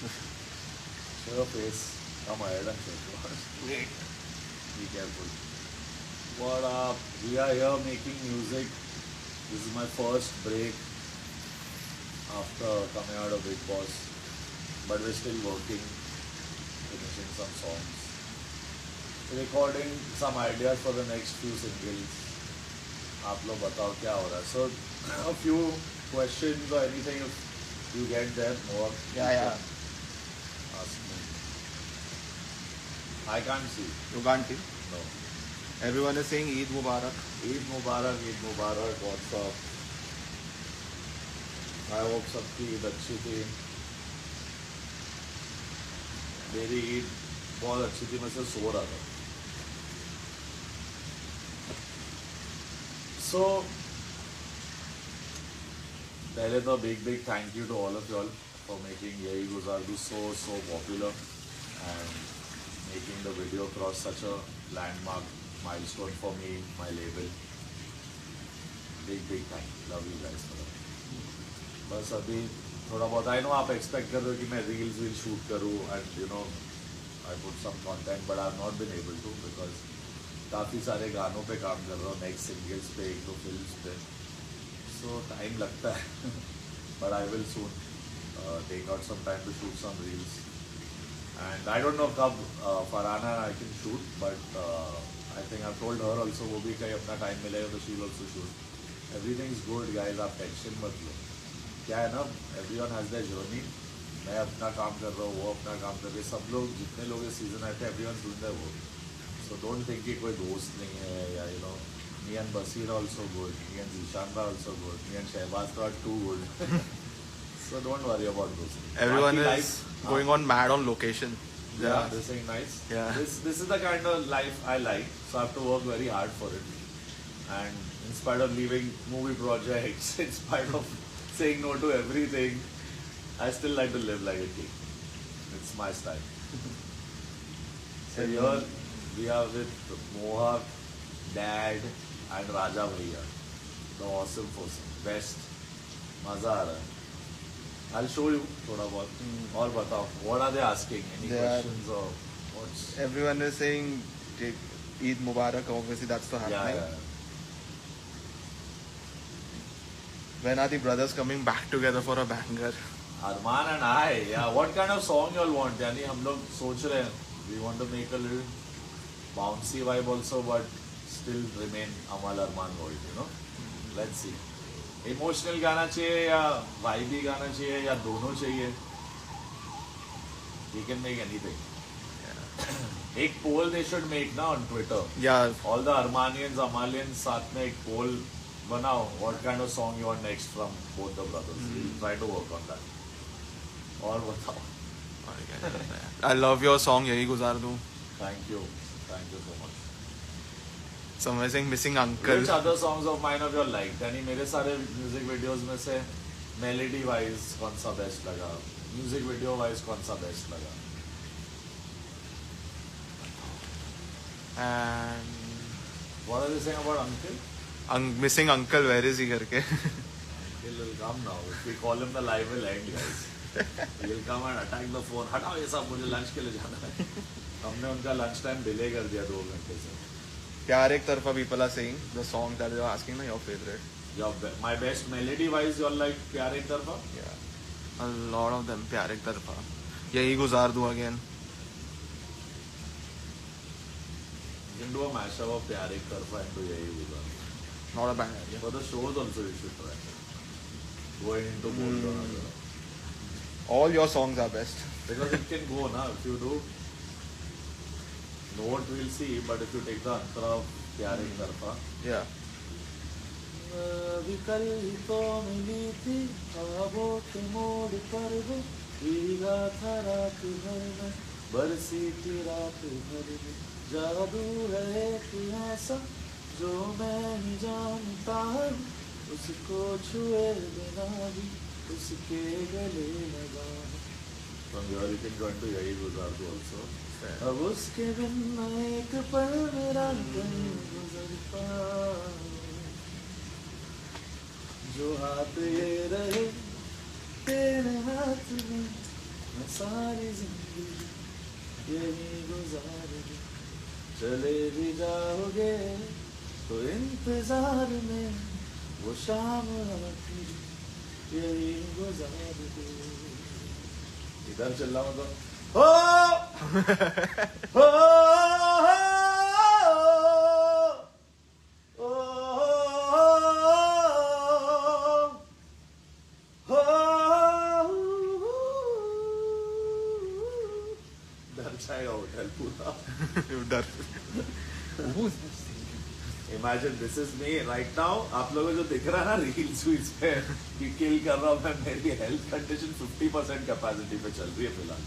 Show your face. Come ahead and show it. Wait. Be careful. What up? We are here making music. This is my first break after coming out of Big Boss. But we're still working, finishing some songs, recording some ideas for the next few singles. आप लोग बताओ क्या हो रहा है? So a few questions or anything if you get them more. Yeah. Ask me. I can't see. You can't see. No. Everyone is saying Eid Mubarak. Eid Mubarak, Eid Mubarak. What's up? I hope सबकी ईद अच्छी थी. मेरी ईद बहुत अच्छी थी. मैं सिर्फ सो रहा था. So पहले तो big thank you to all of y'all for making Yahi Guzardu so popular and making the video cross such a landmark milestone for me, my label. Big thank you. Love you guys for that. बस अभी थोड़ा बहुत I know आप expect कर रहे हो कि मैं reels will shoot करूँ and you know I put some content but I've not been able to because काफ़ी सारे गानों पे काम कर रहा हूँ नेक्स्ट सिंगल्स पे एक दो फिल्म्स पे सो टाइम लगता है but I will soon take out some time to shoot some reels and I don't know कब Farhana I can shoot but I think I told her also वो भी कहीं अपना टाइम मिलेगा तो she will also shoot everything is good guys आप tension मत लो क्या है ना एवरीवन हैज़ देयर जर्नी मैं अपना काम कर रहा हूँ वो अपना काम कर रहे हैं सब लोग जितने लोग इस सीजन आए थे everyone doing their work So don't think कि कोई दोस्त नहीं है या you know me and Basir also good, me and Zishan also good, me and Shehbaz are too good. So don't worry about those things. Everyone Baaki is life, going on mad on location. Yeah, this is nice. Yeah. This is the kind of life I like. So I have to work very hard for it. And in spite of leaving movie projects, in spite of saying no to everything, I still like to live like a king. It's my style. So here we are with Mohak, Dad and Raja Bhaiya. The awesome person. Best. मजा आ रहा है. I'll show you थोड़ा बहुत. और बताओ. What are they asking? Any questions or what's? Everyone is saying Eid Mubarak. Obviously that's the happening. Yeah. When are the brothers coming back together for a banger? Arman and I. Yeah. What kind of song you all want? यानी हम लोग सोच रहे हैं. We want to make a little bouncy vibe also, but still remain Amal Arman world, you know. Let's see. Emotional गाना चाहिए या vibey गाना चाहिए या दोनों चाहिए. We can make anything. एक poll they should make ना on Twitter. Yeah. All the Armanians, Amalians साथ में एक poll बनाओ. What kind of song you want next from both the brothers? We'll try to work on that. और बताओ. I love your song Yahi Guzardu. Thank you so much. Some are saying Missing Uncle. Which other songs of mine have you liked? यानी मेरे सारे music videos में से melody wise कौन सा best लगा? म्यूजिक वीडियो वाइज कौन सा बेस्ट लगा? And What are they saying about Uncle? Missing Uncle, where is he करके? Uncle will come now. If we call him, the live will end, guys. He will come and attack the phone. हटाओ ये सब, मुझे lunch के लिए जाना है. हमने उनका लंच टाइम डिले कर दिया 2 घंटे से. प्यार एक तरफा people are saying the song that you are asking na your favorite. My best melody wise, you all like प्यार एक तरफा? Yeah. A lot of them प्यार एक तरफा. यही गुजार दूँ again. You can do a mashup of प्यार एक तरफा into यही गुजार. Not a bad idea. For the shows also you should try. Going into both one another. All your songs are best. Because it can go na if you do note we'll see, but if you take the antara of प्यार एक तरफा. Yeah. अभी कल ही तो मिली थी ख्वाबों के मोड़ पर वो भीगा था रात भर में बरसी थी रात भर में जादू है कि ऐसा जो मैं ही जानता हूँ उसको छुए बिना भी उसके गले लगा. From here you can join to यही गुजार दो also. अब उसके बिन एक पल मेरा नहीं गुजरता जो हाथ ये रहे तेरे हाथ में मैं सारी जिंदगी यही गुजार दूं, चले भी जाओगे तो इंतजार में वो शाम आती यही गुजार दूं। इधर चल रहा मतलब हो दर्शाएगा होटल पूरा। डर imagine this is me right now. आप लोगों को जो दिख रहा है ना रील्स वील्स पे कि किल कर रहा हूँ मैं, मेरी हेल्थ कंडीशन 50% कैपेसिटी पे चल रही है फिलहाल।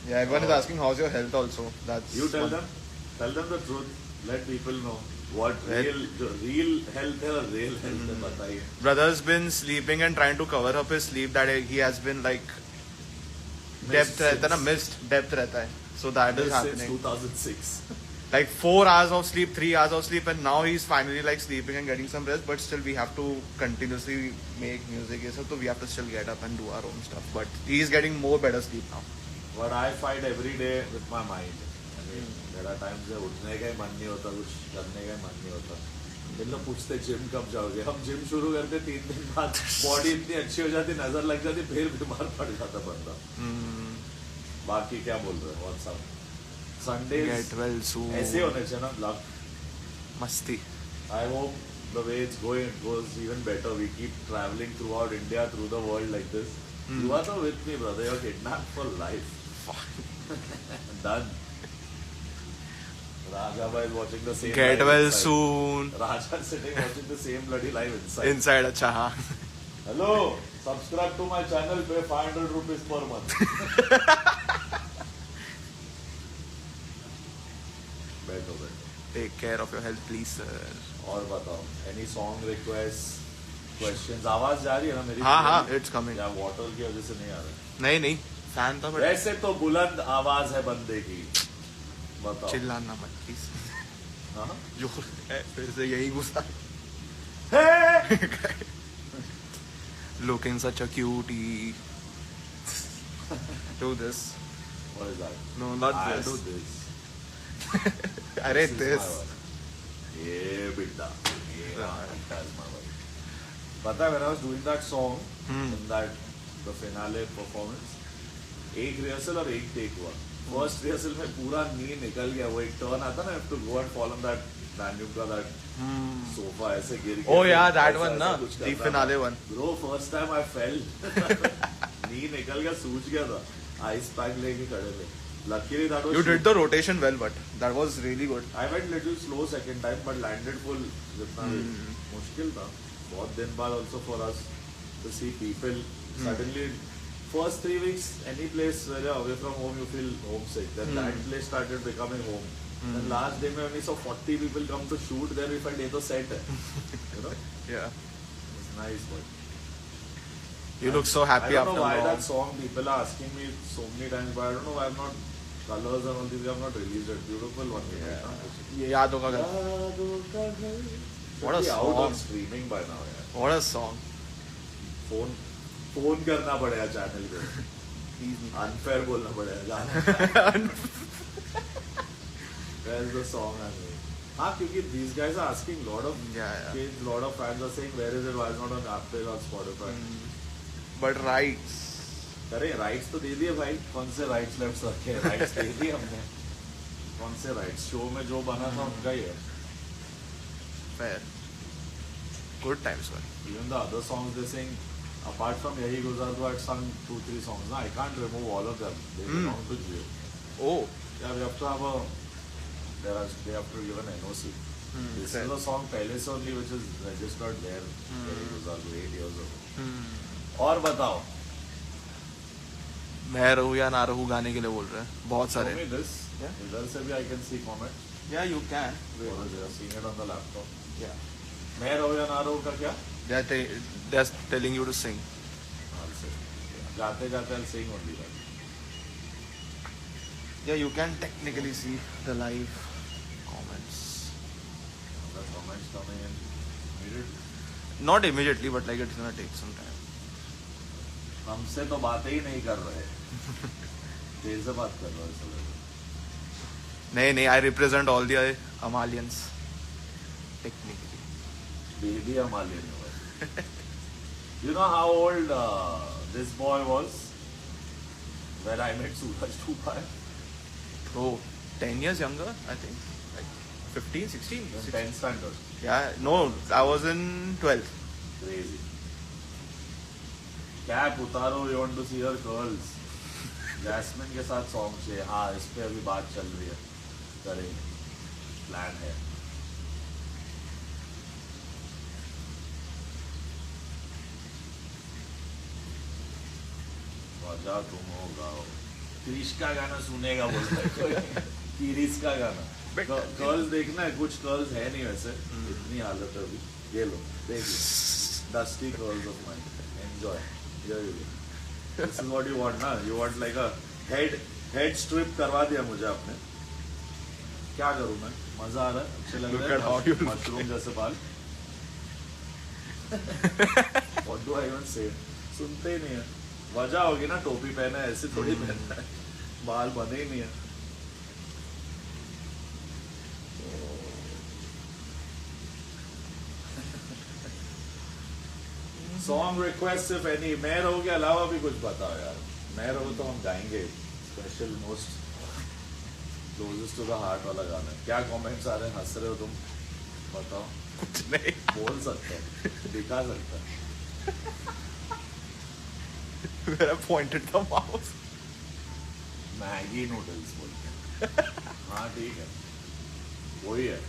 Yeah, everyone is asking how's your health also. That's You tell them the truth. Let people know what real health है और real health है, बताइए। Brother's been sleeping and trying to cover up his sleep that he has been like depth रहता है ना, missed depth रहता है, so that is Since happening. 2006 Like 4 hours of sleep, 3 hours of sleep, and now he's finally like sleeping and getting some rest. But still, we have to continuously make music, so we have to still get up and do our own stuff. But he's getting more better sleep now. But I fight every day with my mind. I mean, there are times जब उठने का ही मन नहीं होता, कुछ करने का ही मन नहीं होता। दिन लोग पूछते जिम कब जाओगे, हम जिम शुरू करते 3 दिन बाद बॉडी इतनी अच्छी हो जाती, नजर लग जाती, फिर बीमार पड़ जाता बंदा। बाकी क्या बोल रहे हो? What's up Sunday Get well soon. ऐसे होने चाहिए ना blog. Masti. I hope the way it's going it goes even better. We keep traveling throughout India, through the world like this. You are with me, brother. You're kidnapped for life. Done. Raja bhai is watching the same. Get live well inside. soon. Raja is sitting watching the same bloody live inside. Inside, अच्छा हाँ. Hello, subscribe to my channel. Pay 500 rupees per month. बैठो बैठो। Take care of your health, please, sir. और बताओ, any song requests, questions? आवाज जा रही है ना मेरी? हाँ हाँ, it's coming. या water की वजह से नहीं आ रहा? नहीं फैन था बट वैसे तो बुलंद आवाज है बंदे की, बताओ। चिल्लाना मत प्लीज। हाँ? जो है फिर से यही गुस्सा। Looking such a cutie. Do this. What is that? No, not I this. do this. अरे This is this. my wife. ये बिड्डा, ये that's my wife. पता है when I was doing that song in that the finale performance, एक rehearsal और एक take हुआ। First rehearsal में पूरा नी निकल गया, वो एक टर्न आता ना, have to go and fall on that Danube का that सोफा ऐसे गिर गया। Oh yeah, that ऐसा- one ऐसा ना, कुछ the करना finale था। one. Bro, first time I fell, नी निकल गया, सूज गया था, आइस पैक लेके खड़े थे। Luckily that was You did the rotation well, but that was really good. I went little slow second time but landed full जितना भी मुश्किल था। बहुत दिन बाद also for us to see people suddenly first 3 weeks any place where you're away from home you feel homesick. Then that place started becoming home. Then last day when we saw 40 people come to shoot there we felt ये तो set है, you know. Yeah. It's nice but You look so happy I don't after know why long. that song people are asking me so many times but I don't know why I'm not colors and all these I have not released it. Beautiful one. ये याद होगा क्या? What a Should be out on song. streaming by now यार. What a song. Phone करना पड़ेगा channel को, unfair बोलना पड़ेगा गाना। Where's the song I mean? हाँ, क्योंकि these guys are asking lot of kids, lot of fans are saying where is it, why is not on Apple or Spotify? But rights. अरे rights तो दे दिए भाई, कौन से राइट्स लेफ्ट रखे हैं? राइट्स दे दिए हमने, कौन से राइट्स? शो में जो बना था उनका ही है। Fair. Good times, man. Even the other songs they sing, apart from Yahi Guzar Do, I sung 2-3 songs. No, I can't remove all of them. They belong to Jio. Oh. Yeah, we have to have a. They have to give an NOC. This fair. is a song पहले से only which is registered there. Yahi Guzar Do 8 years ago. और बताओ. मैं रहूँ या ना रहूँ गाने के लिए बोल रहे हैं बहुत Show सारे. me this. Yeah. इधर से भी I can see comments. Yeah, you can. Or they are seeing it on the laptop. Yeah. मैं रहूँ या ना रहूँ का क्या? They're telling you to sing. I'll sing. जाते जाते I'll sing only that. Yeah, you can technically see the live comments. The comments coming in. Immediately. Not immediately, but like it's gonna take some time. हमसे तो बातें ही नहीं कर रहे, तेरे से बात कर रहा है सब। नहीं, I represent all the Amalians technically. Baby Amalian. You know how old this boy was when I met Suraj Dupai? Bro, 10 years younger, I think. Like 15, 16. 10th standard. Yeah, no, I was in 12th. Crazy. Cap उतारो, you want to see her curls. Jasmine के साथ song चाहिए। हाँ, इस पे अभी बात चल रही है, करेंगे, प्लान है। वजह तुम हो गाओ। क्रिश का गाना सुनेगा बोलता है कोई, क्रिश का गाना। कर्ल्स देखना है, कुछ कर्ल्स है नहीं वैसे, इतनी हालत है अभी। ये लो, देख लो, dusty curls of mind, enjoy. This is what you want ना? You want like a head strip करवा दिया मुझे आपने। क्या करूँ मैं? मजा आ रहा है, अच्छे लग रहे हैं, मशरूम जैसे बाल। What do I even say? सुनते ही नहीं है। वजह होगी ना, टोपी पहना है, ऐसे थोड़ी पहनना है, बाल बने ही नहीं है। सॉन्ग रिक्वेस्ट सिर्फ एनी, मैं रहो के अलावा भी कुछ बताओ यार। मैं रहो तो हम गाएंगे special most closest to the heart वाला गाना। क्या कमेंट्स आ रहे हैं, हंस रहे हो तुम? बताओ। कुछ नहीं, बोल सकते हो, दिखा सकते हो। Where I pointed the mouse. Maggi noodles बोलते हैं। हाँ ठीक है, वही है।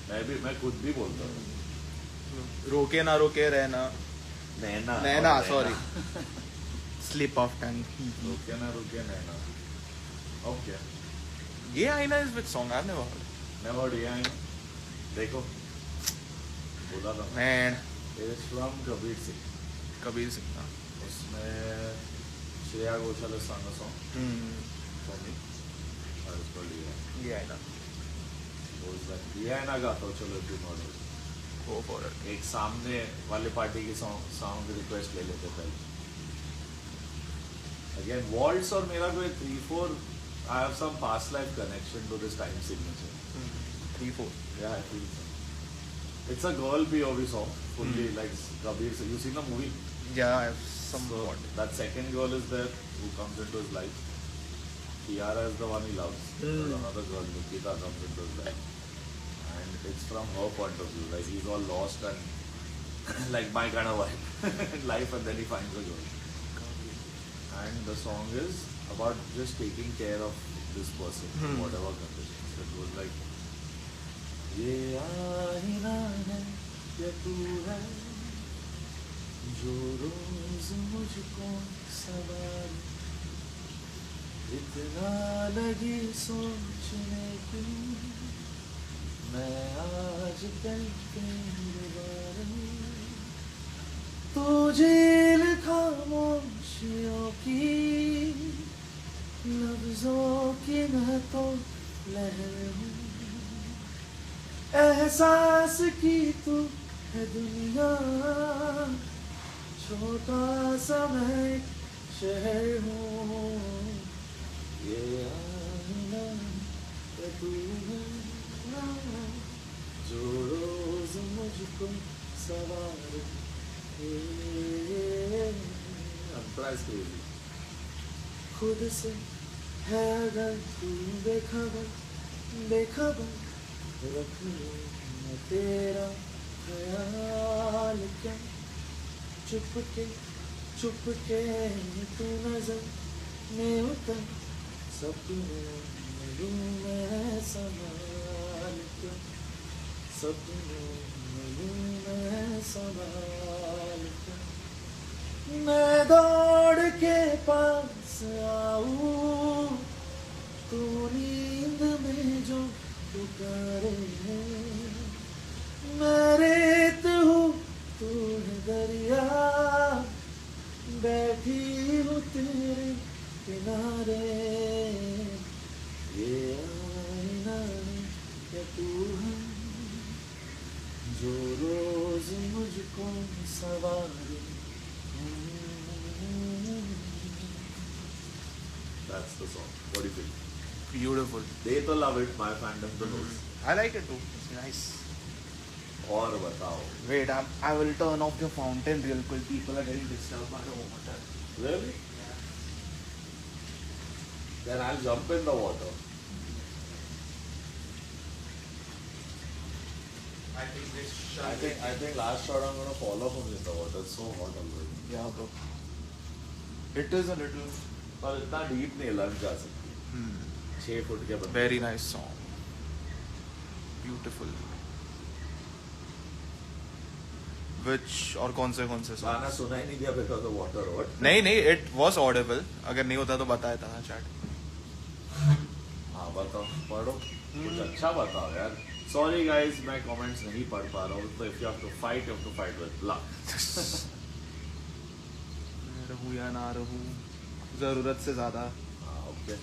मैं खुद भी बोलता हूँ। रोके ना रोके रहना, नैना, sorry. Slip of tongue. रुके ना रुके नैना। ओके, ये आईना is which song? I've never heard. never heard ये है ना? देखो, बोला था Man, It is from Kabir Singh. Kabir Singh ना. उसमें Shreya Ghoshal is sung a song for me। और उसको लिया ये आईना. ये है ना, गाता हूँ चलो तुम और Go for it. एक सामने वाले पार्टी की सॉन्ग रिक्वेस्ट ले लेते पहले। अगेन वॉल्ट्स और मेरा कोई 3-4, I have some past life connection to this time signature. 3-4. Yeah, I feel so. It's a girl POV song, fully like Kabir. You seen the movie? Yeah, I have some So thought. that second girl is there who comes into his life. Kiara is the one he loves. There's another girl, Nikita, comes into his life. And it's from her point of view. Like he's all lost and like my kind of vibe in life, and then he finds a girl. And the song is about just taking care of this person, whatever conditions. It was like, ये आईना है या तू है जो रोज मुझको सवार, इतना लगी सोचने की मैं आज कल तेरे बारे में, तू झील खामोशियों की लफ्जों की मैं तो लहर हूँ, एहसास की तू है दुनिया, छोटा सा मैं एक शहर हूँ, ये आईना है तू है जो रोज मुझको सवार। खुद से है अगर तू बेखबर बेखबर, रख लूं मैं तेरा ख्याल क्या, चुप के तू नजर में उतर, सपनों में लूं मैं संभाल क्या, सपनों में लूं मैं संभाल क्या, मैं दौड़ के पास आऊं तू नींद में जो पुकारे, मैं रेत हूँ तू है दरिया, बैठी हूँ तेरे किनारे, ये आईना है तू है जो रोज मुझको सवारे। the song? What do you feel? Beautiful. They to love it, my fandom to knows. I like it too. It's nice. और बताओ. Wait, I will turn off the fountain real quick. People are getting disturbed by the water. Really? Then I'll jump in the water. I think this I think last shot I'm gonna fall off in the water. It's so hot already. Yeah, bro. It is a little. पर इतना deep नहीं लग जा सकती. 6 foot के बंदे. Very nice song. Beautiful. Which और कौन से songs? गाना सुना ही नहीं दिया because of water. What? नहीं, it was audible. अगर नहीं होता तो बताया था chat. हाँ बताओ, पढ़ो. कुछ अच्छा बताओ यार. Sorry guys, मैं comments नहीं पढ़ पा रहा हूँ. तो if you have to fight with luck. रहूं या ना रहूं, जरूरत से ज़्यादा. Okay.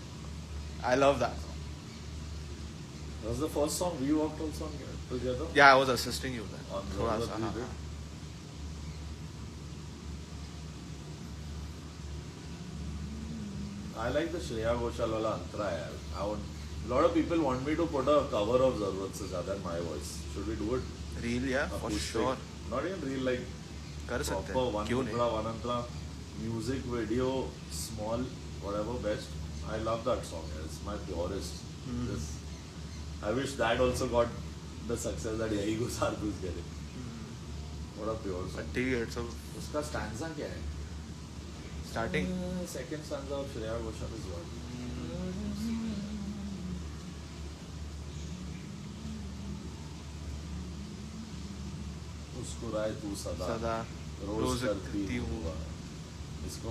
I love that song. That was the first song we worked also on together. Yeah, I was assisting you then. On थोड़ा Zarurat सा. we हाँ, did. हाँ. I like the Shreya Ghoshal wala Antara yaar. A lot of people want me to put a cover of Zarurat Se Zyada in my voice. Should we do it? Real, yeah, for Acoustic. sure. Not even real, like कर सकते proper हैं. one क्यों Antara, नहीं? one Antara, music video, small, whatever best. I love that song. It's my purest. Just, I wish that also got the success that Yahi Guzar is getting. What a pure song. 38 so उसका stanza क्या है? starting. Second stanza of Shreya Ghoshal is what? मुस्कुराए तू सदा सदा रोज करती करती हूँ हूँ. इसको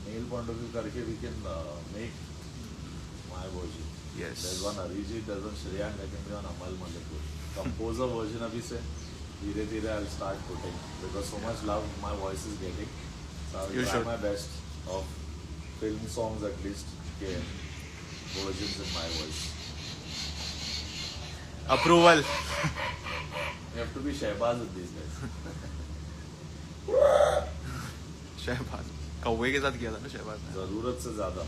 मेल पॉइंट ऑफ व्यू करके we can make my version. Yes. There's one Arijit, there's one Shreya, and there can be one Amal Malik. Compose a version अभी से धीरे धीरे I'll start putting because so much love my voice is getting. So I'll You try should. my best of film songs at least के versions in my voice. Approval. You have to be Shehbaz with these guys. Shahbaz कौवे के साथ किया था ना शहबाज ने. जरूरत से ज्यादा.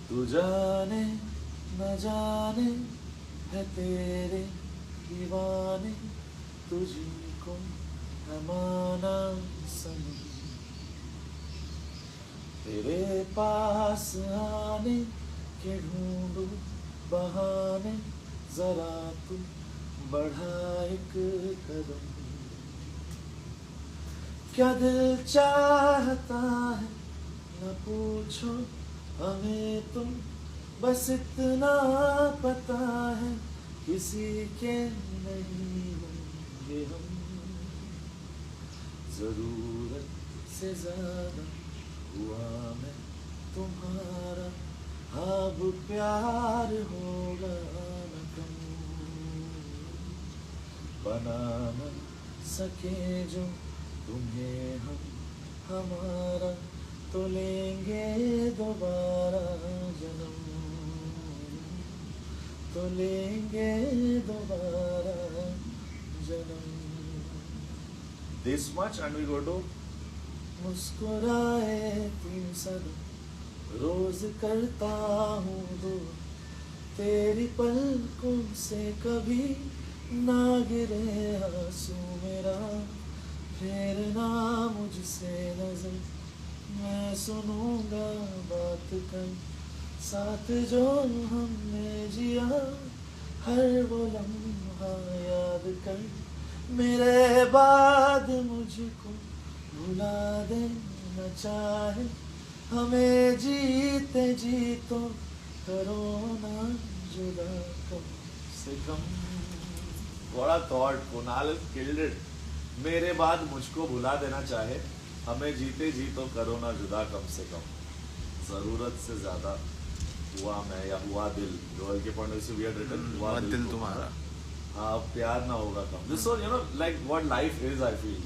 तू जाने न जाने है तेरे दीवाने तुझी को है माना सनम तेरे पास आने के ढूंढू बहाने जरा तू बढ़ा एक कदम क्या दिल चाहता है न पूछो हमें तुम बस इतना पता है किसी के नहीं होंगे हम जरूरत से ज्यादा हुआ मैं तुम्हारा अब प्यार होगा न कम बना न सके जो तुम्हें हम हमारा तो लेंगे दोबारा जन्म तो लेंगे दोबारा जन्म. This much and we go to मुस्कुराए तुम सदा रोज करता हूँ दो तेरी पलकों से कभी ना गिरे आंसू मेरा फेरना मुझसे नजर मैं सुनूंगा बात कर साथ जो हमने जिया हर वो लम्हा याद कर मेरे बाद मुझको भुला देना चाहे हमें जीते जी तो करो ना जुदा कम से कम. What a thought. Kunal has killed it. मेरे बाद मुझको भुला देना चाहे हमें जीते जी तो करो ना जुदा कम से कम जरूरत से ज्यादा हुआ मैं या हुआ दिल रोयल के पॉइंट से वी हैड रिटन हुआ दिल तुम्हारा हाँ प्यार ना होगा कम. This so you know like what life is I feel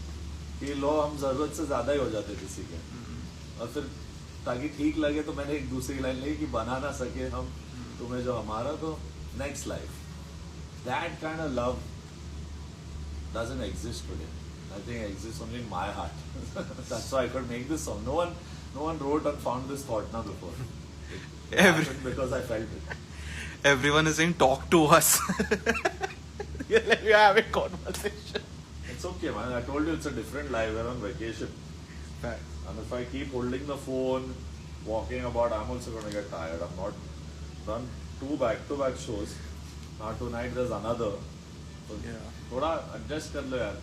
कि लो हम जरूरत से ज्यादा ही हो जाते किसी के और फिर ताकि ठीक लगे तो मैंने एक दूसरी लाइन ली कि बना ना सके हम तुम्हें जो हमारा तो next life that kind of love doesn't exist today. Nothing exists only in my heart. That's why I could make this song. No one wrote and found this thought now before. It happened because I felt it. Everyone is saying, talk to us. We are having conversation. It's okay, man. I told you it's a different life. We're on vacation. Facts. And if I keep holding the phone, walking about, I'm also going to get tired. I'm not done 2 back-to-back shows. Now tonight there's another. So Yeah. थोड़ा adjust कर लो यार.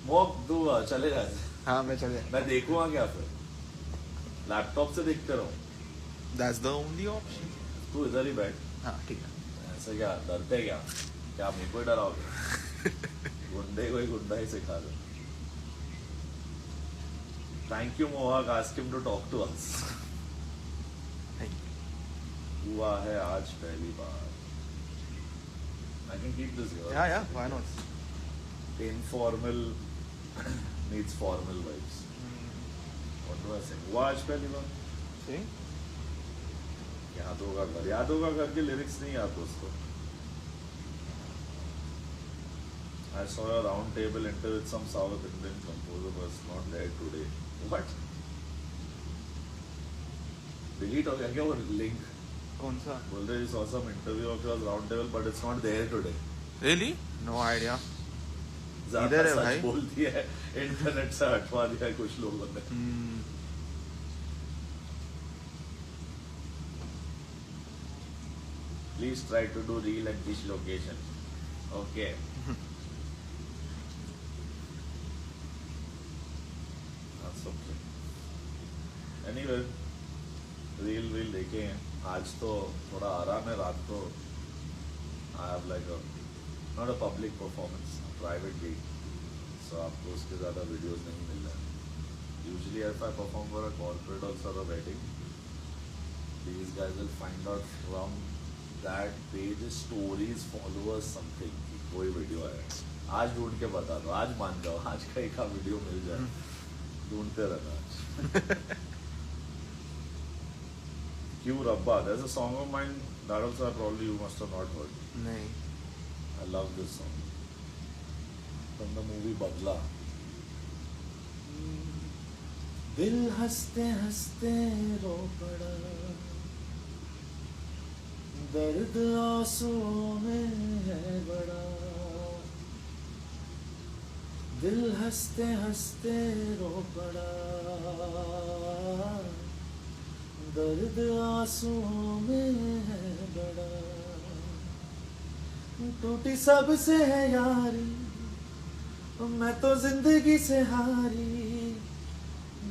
Mock तू चले जा. हाँ मैं चले. मैं देखूँगा क्या फिर? लैपटॉप से देखते रहो. That's the only option. तू इधर ही बैठ. हाँ ठीक है. ऐसे क्या डरते क्या? क्या मेरे को ही डराओगे? गुंडे को ही गुंडा ही सिखा दो. Thank you Mohak, ask him to talk to us. Thank you. हुआ है आज पहली बार. I can keep this here. Yeah, why not? Informal needs formal vibes. What do I say? हुआ आज पहली बार. See? याद होगा करके लिरिक्स नहीं याद उसको. I saw a round table interview with some South Indian composer was not there today. What? Delete हो गया क्या वो link? कौन सा? बोल रहे you saw some interview of yours round table but it's not there today. Really? No idea. ज़्यादा इधर है सच भाई. बोल दिया है. इंटरनेट से हटवा दिया है कुछ लोगों ने. Please try to do reel at this location. Okay. That's okay. Anyway, reel देखेंगे. आज तो थोड़ा आराम है. रात को I have like a not a public performance, a private gig. So आपको उसके ज़्यादा videos नहीं मिल रहे. Usually if I perform for a corporate or a wedding, these guys will find out from that page stories, followers, something. कोई video आया. आज ढूंढ के बता दो. आज मान जाओ. आज का एक वीडियो मिल जाए. ढूंढते रहना आज. क्यों रब्बा? There's a song of mine that also probably you must have not heard. नहीं. I love this song. From the movie Badla. दिल हंसते हंसते रो पड़ा, दर्द आंसुओं में है बड़ा. दिल हंसते हंसते रो पड़ा, दर्द आंसुओं में है बड़ा. टूटी सबसे है यारी, मैं तो जिंदगी से हारी.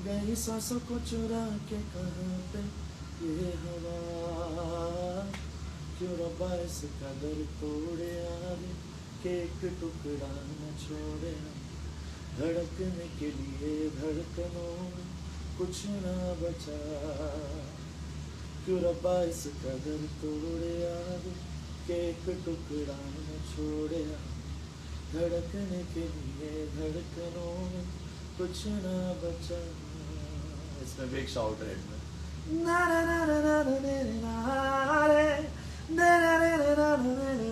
गई सांसों को चुरा के कहाँ पे ये हवा. क्यों रब्बा इस कदर तोड़े आगे के एक टुकड़ा न छोड़े. धड़कने के लिए धड़कनों में कुछ ना बचा. क्यों रब्बा इस कदर तोड़े आगे के एक टुकड़ा न छोड़े. धड़कने के लिए धड़कनों में कुछ ना बचा. इसमें भी एक शाउट है इसमें. ना ना ना ना ना ना ना रे ना ना ना ना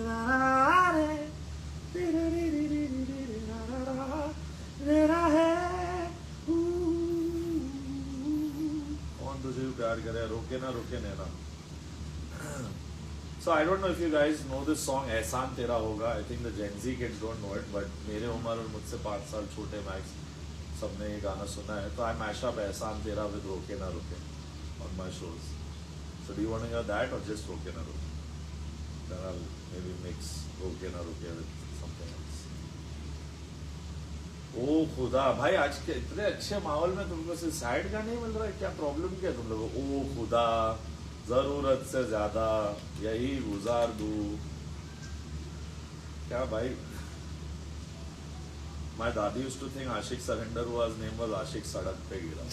ना रे रे रे रे रे रे रे रे है. कौन तुझे प्यार करे रोके ना रोके नैना. So I don't know if you guys know this song. एहसान तेरा होगा. I think the Gen Z kids don't know it, but मेरे उम्र और मुझसे 5 साल छोटे मैक्स सबने ये गाना सुना है. तो I mash up एहसान तेरा with रोके ना रोके on my shows. So do you want to hear that or just रोके ना रोके? Then I'll maybe mix रोके ना रोके with something else. ओ खुदा भाई, आज के इतने अच्छे माहौल में तुमको सिर्फ सैड गाने मिल रहा है. क्या प्रॉब्लम क्या है तुम लोगों को? ओ खुदा जरूरत से ज्यादा यही गुजार दूं. क्या भाई. My दादी used to think Aashiq surrender was name was आशिक सड़क पे गिरा.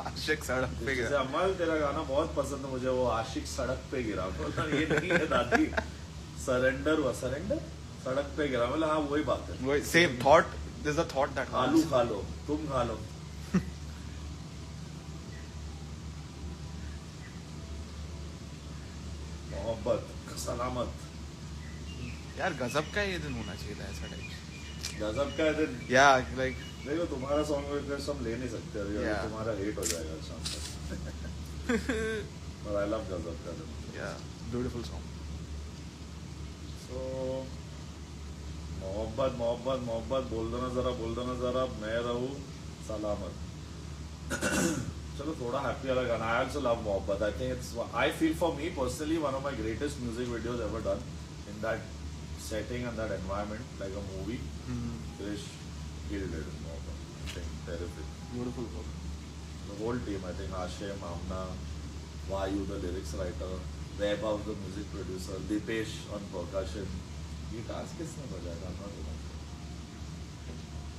आशिक सड़क पे जैसे गिरा. अमल तेरा गाना बहुत पसंद है मुझे. वो आशिक सड़क पे गिरा. बोला ये नहीं है दादी. सरेंडर हुआ. सरेंडर सड़क पे गिरा. बोला हाँ वही बात है. वही same thought. There's a thought that आलू खा लो. तुम खा लो. मोहब्बत सलामत. यार गजब का ये दिन होना चाहिए था ऐसा टाइप. गजब का दिन. Yeah, like देखो तुम्हारा सॉन्ग रिक्वेस्ट हम ले नहीं सकते अभी. Yeah. तुम्हारा हेट हो जाएगा शाम तक. But I love गजब का दिन. yeah, beautiful song. So मोहब्बत मोहब्बत मोहब्बत बोल दो ना जरा मैं रहूं सलामत. चलो थोड़ा हैप्पी वाला गाना. I also love मोहब्बत. I feel for me personally one of my greatest music videos ever done in that setting and that environment, like a movie. Krish killed it in मोहब्बत. I think terrific. Beautiful song. The whole team, I think Ashim, Amna, Vayu, the lyrics writer, Vaibhav, the music producer, Dipesh on percussion. Guitars किसने बजाया था? I'm not remember.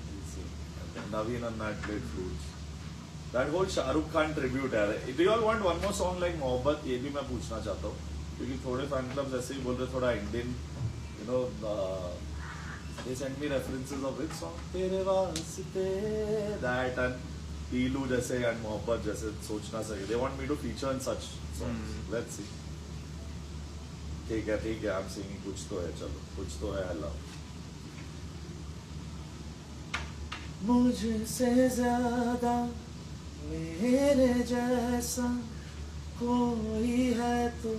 We'll see. And then Naveen on that played flutes. That whole Shahrukh Khan tribute है. Do you all want one more song like मोहब्बत? ये भी मैं पूछना चाहता हूँ क्योंकि थोड़े fan clubs ऐसे ही बोल रहे थोड़ा Indian, you know, they send me references of which song? तेरे वास्ते that and पीलू जैसे and मोहब्बत जैसे सोचना सके. They want me to feature in such songs. Let's see. ठीक है I'm singing कुछ तो है. चलो कुछ तो है. I love. मुझसे ज्यादा मेरे जैसा कोई है तू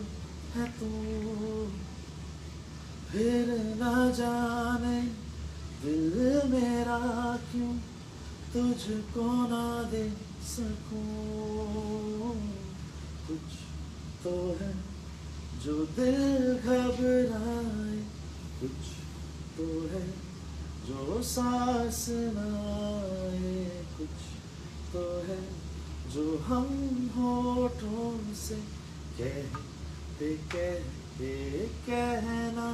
फिर ना जाने दिल मेरा क्यों तुझको ना दे सकूं. कुछ तो है जो दिल घबराए, कुछ तो है जो सांस ना आए, कुछ तो है जो हम होठों से कहते कहते कहना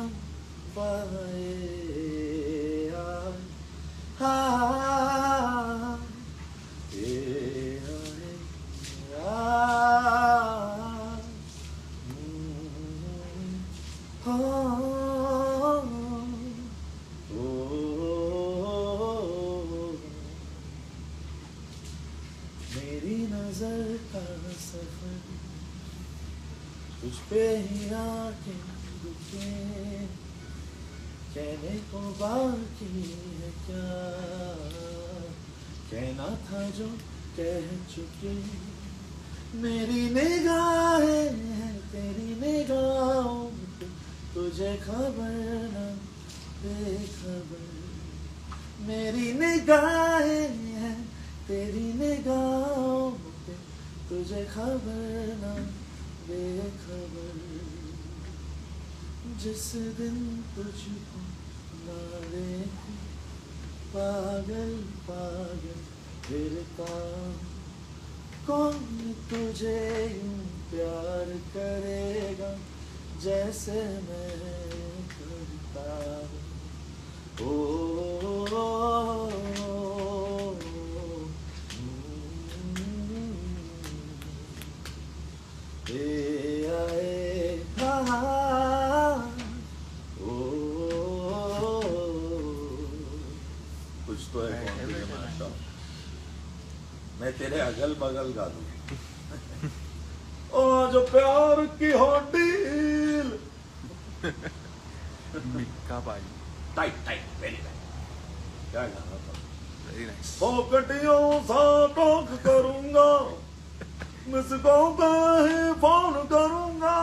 पाए. मेरी नजर का सफर तुझ पे ही आके रुके, कहने को बाकी है क्या, कहना था जो कह चुके. मेरी निगाहें हैं तेरी निगाहों पे, तुझे खबर ना बेखबर. मेरी निगाहें हैं तेरी निगाहों पे, तुझे खबर ना बेखबर. जिस दिन तुझको ना देखूं पागल पागल फिरता. कौन तुझे यूं प्यार करेगा जैसे मैं करता. ओ कुछ तो है मैं तेरे अगल बगल गा दूं. ओ जो प्यार की हो deal Mikka Pai. Tight tight very tight. क्या गाना था. Very nice. पोकटियों सा टोक करूंगा मुझको कहीं फोन करूंगा.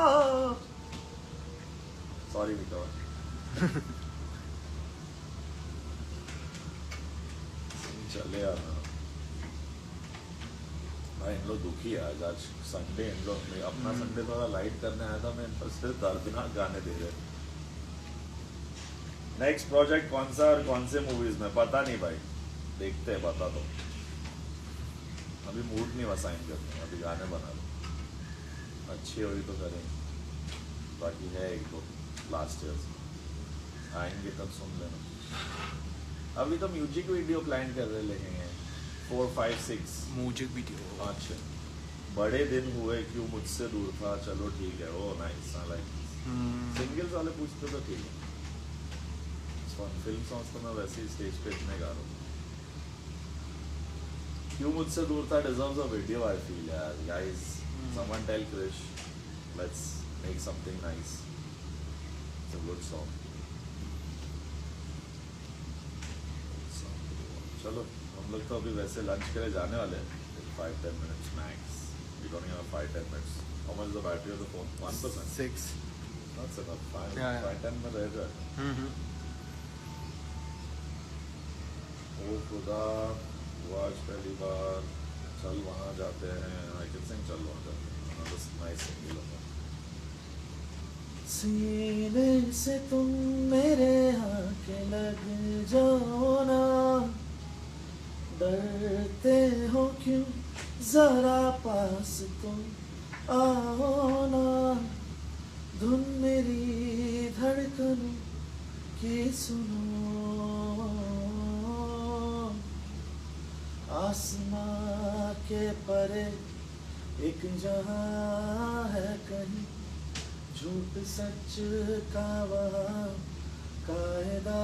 सॉरी मिका. चले यार भाई इन लोग दुखी है आज. संडे इन लोग में अपना संडे थोड़ा लाइट करने आया था मैं, इन पर सिर्फ दर्दनाक गाने दे रहे. नेक्स्ट प्रोजेक्ट कौन सा और कौन से मूवीज में पता नहीं भाई, देखते हैं बता दो. अभी मूड नहीं वसाइन करते, अभी गाने बना लो. अच्छी हुई तो करेंगे, बाकी है एक दो लास्ट ईयर आएंगे तब सुन लेना. अभी तो म्यूजिक वीडियो प्लान कर रहे हैं 4, 5, 6 Music video. अच्छा. बड़े दिन हुए क्यों मुझसे दूर था, चलो ठीक है. ओ नाइस. लाइक सिंगल्स वाले पूछते तो ठीक है. फिल्म सॉन्ग्स तो मैं वैसे ही स्टेज पे इतने गा रहा हूँ. क्यों मुझसे दूर था deserves a video I feel यार. Guys, someone tell Krish, let's make something nice. It's a good song. चलो हम लोग तो अभी वैसे लंच के लिए जाने वाले हैं 5-10 minutes max. We don't have 5-10 minutes. How much is the battery of the phone? 1%. 6. That's enough. 5, Yeah. 5-10 में रह जाए. ओ खुदा, वो आज पहली बार चल वहाँ जाते हैं. I can sing चल वहाँ जाते हैं. Another nice single होगा. सीने से तुम मेरे आके लग जाओ ना, डरते हो क्यों जरा पास तुम आओ ना, धुन मेरी धड़कनों की सुनो, आसमां के परे एक जहां है कहीं, झूठ सच का वहाँ कायदा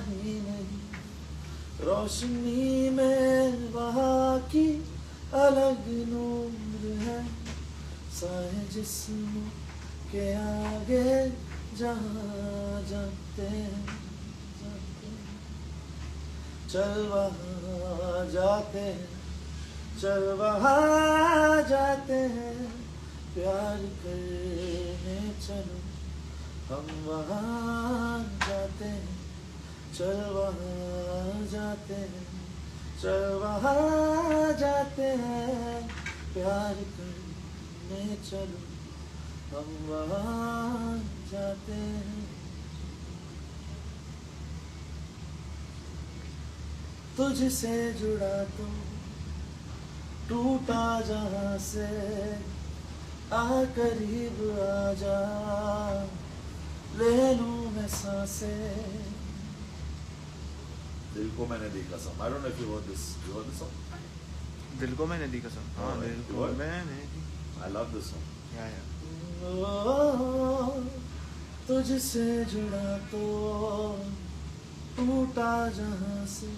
ही नहीं, रोशनी में वहाँ की अलग नूर है, साए जिस्म के आगे जहाँ जाते हैं, चल वहाँ जाते हैं, चल वहाँ जाते हैं, प्यार करने चलो हम वहाँ जाते हैं, चल वहाँ जाते हैं, चल वहाँ जाते हैं, प्यार करने चलो हम वहाँ जाते हैं. तुझसे जुड़ा तो टूटा जहाँ से, आ करीब आ जा, ले लूं मैं सांसें. दिल को मैंने दी कसम. I don't know if you heard this. You heard this song? दिल को मैंने दी कसम. हाँ, Oh, दिल you को heard? मैंने दी. I love this song. Yeah. ओ, तुझसे जुड़ा तो टूटा जहाँ से,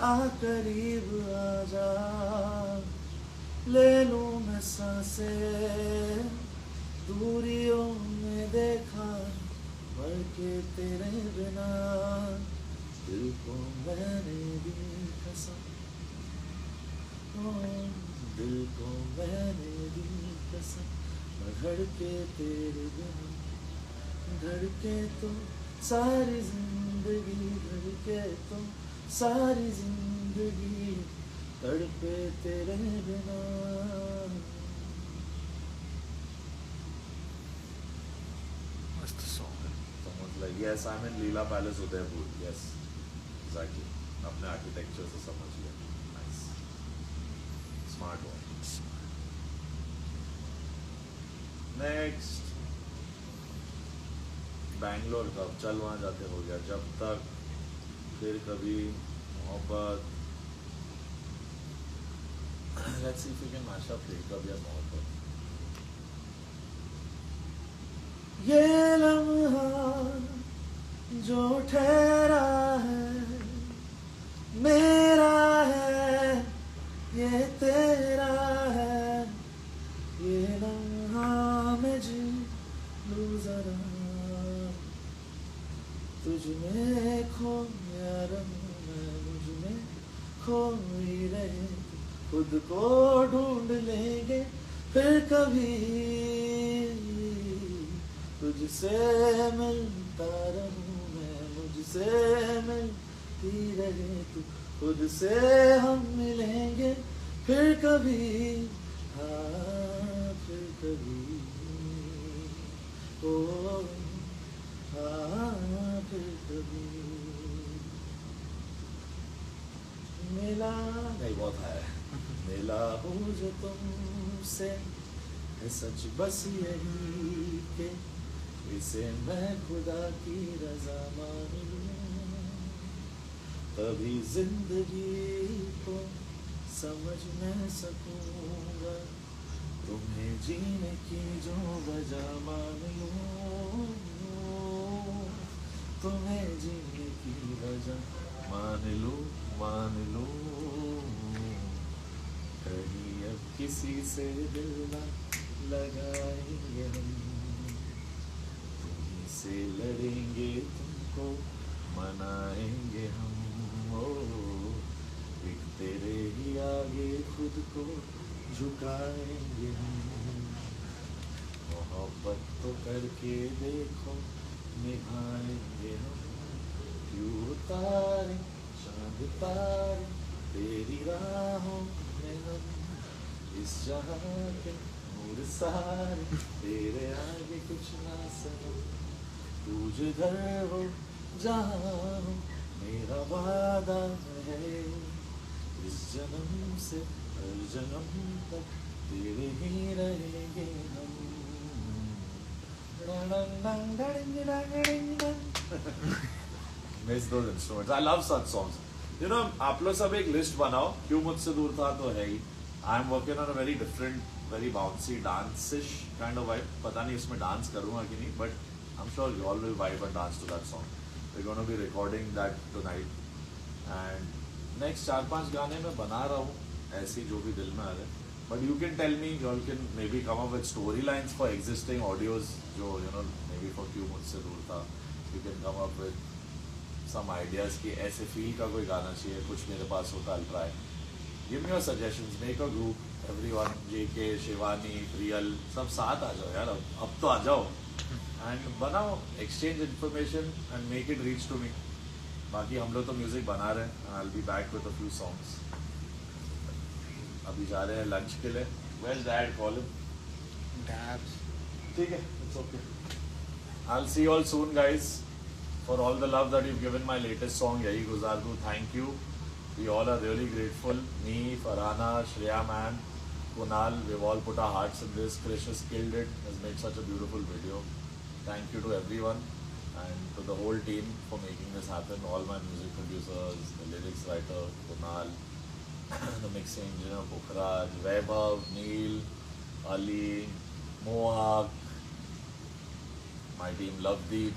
आ करीब आ जा, ले लूं मैं सांसें. दूरियों में देखा मर के तेरे बिना, दिल को मैंने दी कसम, ओ, दिल को मैंने दी कसम, मैं धड़के तेरे बिना, धड़के तो सारी जिंदगी, धड़के तो सारी जिंदगी, तड़पे तेरे बिना. मस्त song है. Someone's like, yes, I'm in Leela Palace, Udaipur. Yes, exactly. अपने architecture से समझ लिया. Nice. Smart one. Next. Bangalore का चल वहाँ जाते हो गया. जब तक फिर कभी मोहब्बत. Let's see if we can mash up फिर कभी या मोहब्बत. ये लम्हा जो ठहरा है मेरा है, ये तेरा है, ये लम्हा मैं जी लूं जरा, तुझ में खो यार मैं, मुझ में खोई रहे, खुद को ढूंढ लेंगे फिर कभी, तुझसे मिलता रहूं मैं, मुझसे मिलती रहे तू, खुद से हम मिलेंगे फिर कभी, हाँ फिर कभी, ओ हाँ फिर कभी. मिला नहीं बहुत है. मिला हूँ जो तुमसे है सच बस यही के, इसे मैं खुदा की रजा मान लूं, तभी जिंदगी को समझ मैं सकूंगा, तुम्हें जीने की जो वजह मान लूं, तुम्हें जीने की वजह मान लूं. कहीं अब किसी से दिल ना लगाएंगे हम, तुम्हीं से लड़ेंगे तुमको मनाएंगे हम, हो, एक तेरे ही आगे खुद को झुकाएंगे हम, मोहब्बत तो करके देखो निभाएंगे हम, क्यों तारे चांद तारे तेरी राहों में हम, इस जहां के नूर सारे तेरे आगे कुछ ना सहे, तू जिधर हो जहाँ हो मेरा वादा है, इस जन्म से हर जन्म तक तेरे ही रहेंगे हम. Miss those instruments. I love such songs. You know, आप लोग सब एक लिस्ट बनाओ, क्यों मुझसे दूर था तो है ही. I am working on a very different, very bouncy, dance-ish kind of vibe. पता नहीं इसमें डांस करूँगा कि नहीं, but I'm sure you all will vibe and dance to that song. We're going to be recording that tonight. And next 4-5 गाने मैं बना रहा हूँ, ऐसे जो भी दिल में आ रहे. But you can tell me, you all can maybe come up with storylines for existing audios, जो you know maybe for क्यों मुझसे दूर था. You can come up with some ideas कि ऐसे feel का कोई गाना चाहिए, कुछ मेरे पास होता, I'll try. Give me your suggestions. Make a group. Everyone, JK, Shivani, Priyal, सब साथ आ जाओ यार. अब तो आ जाओ. And बनाओ, exchange information and make it reach to me. बाकी हम लोग तो म्यूजिक बना रहे हैं. I'll be back with a few songs. अभी जा रहे हैं लंच के लिए. Where's Dad? Call him. Dabs. ठीक है. It's okay. I'll see you all soon, guys. For all the love that you've given my latest song, Yahi Guzar Do, thank you. We all are really grateful. Me, Farhana, Shreya man, Kunal, we've all put our hearts in this. Krish has killed it, has made such a beautiful video. Thank you to everyone and to the whole team for making this happen. All my music producers, the lyrics writer, Kunal, the mixing engineer, Pukhraj, Vaibhav, Neil, Ali, Mohak, my team Lovedeep,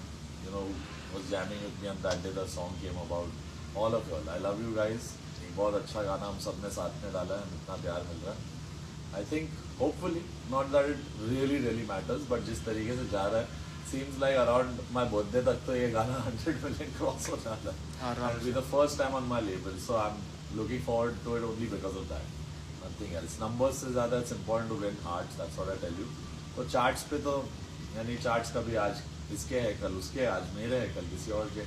you know, was jamming with me on that day the song came about. All of you all, I love you guys. एक बहुत अच्छा गाना हम सब ने साथ में डाला है, इतना प्यार मिल रहा है. I think hopefully not that it really matters, but जिस तरीके से जा रहा है, seems like around my birthday तक तो ये गाना 100 million cross हो जाता है. It'll be the first time on my label, so I'm looking forward to it only because of that. Nothing else. Numbers से ज़्यादा it's important to win hearts. That's what I tell you. तो charts पे तो यानी charts कभी आज इसके है, कल उसके, आज मेरे है, कल किसी और के.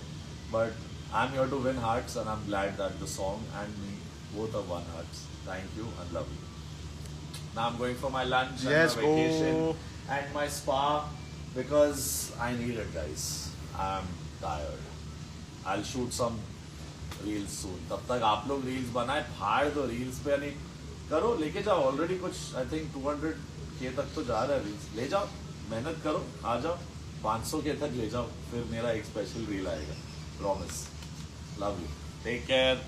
But I'm here to win hearts, and I'm glad that the song and me both have won hearts. Thank you and love you. Now I'm going for my lunch Yes, and my vacation go. and my spa because I need it, guys. I'm tired. I'll shoot some reels soon. तब तक आप लोग reels बनाए, फाड़ दो reels पे, यानी करो, लेके जाओ. Already कुछ I think 200K तक तो जा रहा है reels. ले जाओ, मेहनत करो, आ जाओ, 500K तक ले जाओ, फिर मेरा एक special reel आएगा. Promise. Love you. Take care.